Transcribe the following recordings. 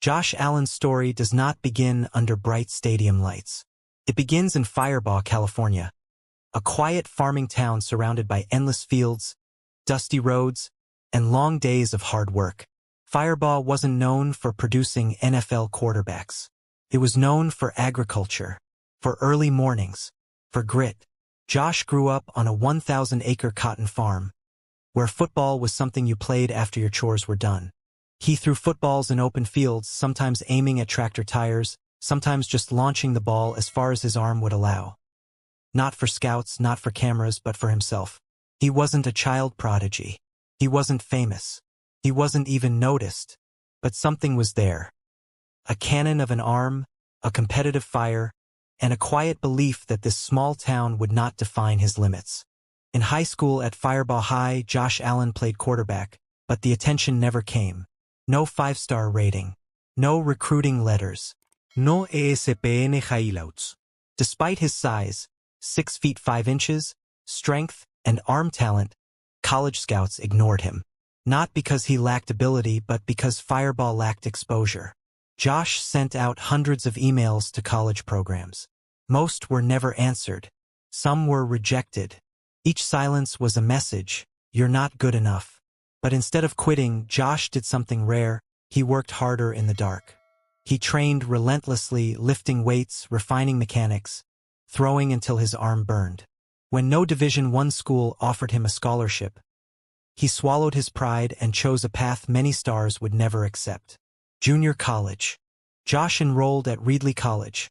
Josh Allen's story does not begin under bright stadium lights. It begins in Firebaugh, California, a quiet farming town surrounded by endless fields, dusty roads, and long days of hard work. Firebaugh wasn't known for producing NFL quarterbacks. It was known for agriculture, for early mornings, for grit. Josh grew up on a 1,000-acre cotton farm, where football was something you played after your chores were done. He threw footballs in open fields, sometimes aiming at tractor tires, sometimes just launching the ball as far as his arm would allow. Not for scouts, not for cameras, but for himself. He wasn't a child prodigy. He wasn't famous. He wasn't even noticed. But something was there. A cannon of an arm, a competitive fire, and a quiet belief that this small town would not define his limits. In high school at Firebaugh High, Josh Allen played quarterback, but the attention never came. No 5-star rating. No recruiting letters. No ESPN highlights. Despite his size, 6 feet 5 inches, strength, and arm talent, college scouts ignored him. Not because he lacked ability, but because Firebaugh lacked exposure. Josh sent out hundreds of emails to college programs. Most were never answered. Some were rejected. Each silence was a message: you're not good enough. But instead of quitting, Josh did something rare. He worked harder in the dark. He trained relentlessly, lifting weights, refining mechanics, throwing until his arm burned. When no Division I school offered him a scholarship, he swallowed his pride and chose a path many stars would never accept. Junior college. Josh enrolled at Reedley College,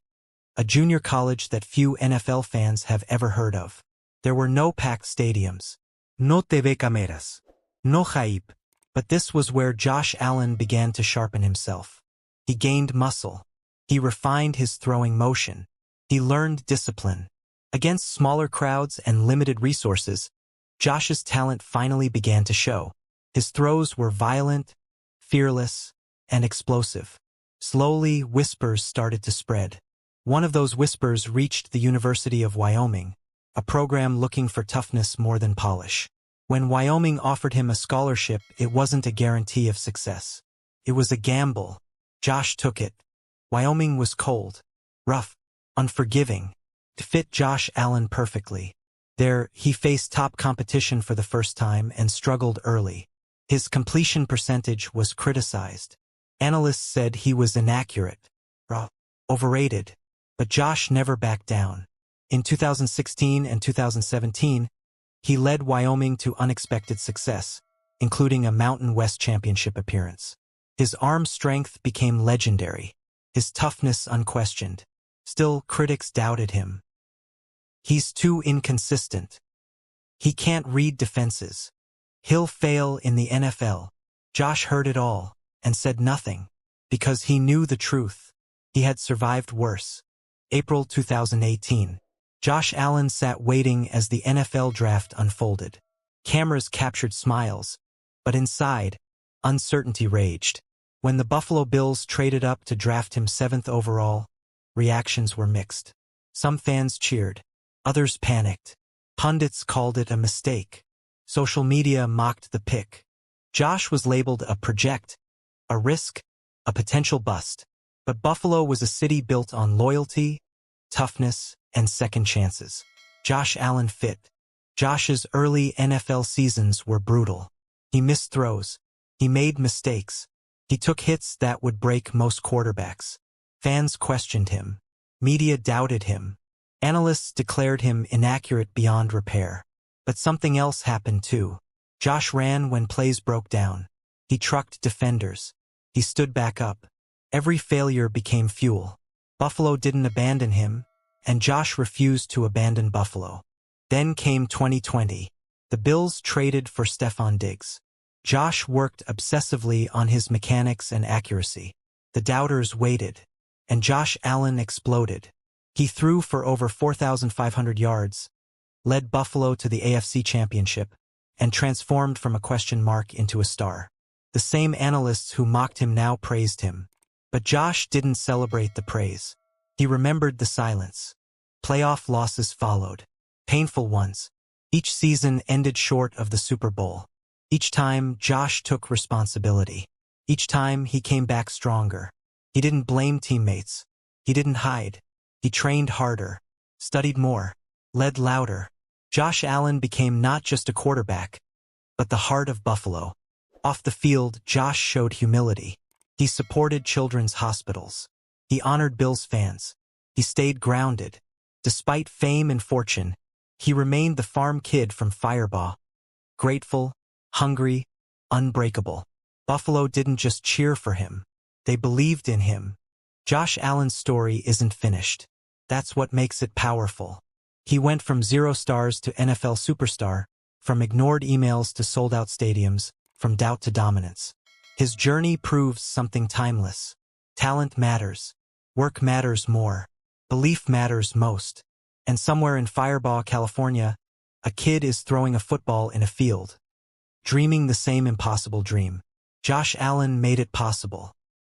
a junior college that few NFL fans have ever heard of. There were no packed stadiums. No TV cameras. No hype. But this was where Josh Allen began to sharpen himself. He gained muscle. He refined his throwing motion. He learned discipline. Against smaller crowds and limited resources, Josh's talent finally began to show. His throws were violent, fearless, and explosive. Slowly, whispers started to spread. One of those whispers reached the University of Wyoming, a program looking for toughness more than polish. When Wyoming offered him a scholarship, it wasn't a guarantee of success. It was a gamble. Josh took it. Wyoming was cold, rough, unforgiving. It fit Josh Allen perfectly. There, he faced top competition for the first time and struggled early. His completion percentage was criticized. Analysts said he was inaccurate, overrated. But Josh never backed down. In 2016 and 2017, he led Wyoming to unexpected success, including a Mountain West Championship appearance. His arm strength became legendary, his toughness unquestioned. Still, critics doubted him. He's too inconsistent. He can't read defenses. He'll fail in the NFL. Josh heard it all and said nothing, because he knew the truth. He had survived worse. April 2018. Josh Allen sat waiting as the NFL draft unfolded. Cameras captured smiles, but inside, uncertainty raged. When the Buffalo Bills traded up to draft him 7th overall, reactions were mixed. Some fans cheered. Others panicked. Pundits called it a mistake. Social media mocked the pick. Josh was labeled a project, a risk, a potential bust. But Buffalo was a city built on loyalty, toughness, and second chances. Josh Allen fit. Josh's early NFL seasons were brutal. He missed throws. He made mistakes. He took hits that would break most quarterbacks. Fans questioned him. Media doubted him. Analysts declared him inaccurate beyond repair. But something else happened too. Josh ran when plays broke down. He trucked defenders. He stood back up. Every failure became fuel. Buffalo didn't abandon him, and Josh refused to abandon Buffalo. Then came 2020. The Bills traded for Stephon Diggs. Josh worked obsessively on his mechanics and accuracy. The doubters waited, and Josh Allen exploded. He threw for over 4,500 yards, led Buffalo to the AFC Championship, and transformed from a question mark into a star. The same analysts who mocked him now praised him. But Josh didn't celebrate the praise. He remembered the silence. Playoff losses followed. Painful ones. Each season ended short of the Super Bowl. Each time, Josh took responsibility. Each time, he came back stronger. He didn't blame teammates. He didn't hide. He trained harder, studied more, led louder. Josh Allen became not just a quarterback, but the heart of Buffalo. Off the field, Josh showed humility. He supported children's hospitals. He honored Bills fans. He stayed grounded. Despite fame and fortune, he remained the farm kid from Firebaugh. Grateful, hungry, unbreakable. Buffalo didn't just cheer for him. They believed in him. Josh Allen's story isn't finished. That's what makes it powerful. He went from 0 stars to NFL superstar, from ignored emails to sold-out stadiums, from doubt to dominance. His journey proves something timeless. Talent matters. Work matters more. Belief matters most. And somewhere in Firebaugh, California, a kid is throwing a football in a field, dreaming the same impossible dream. Josh Allen made it possible.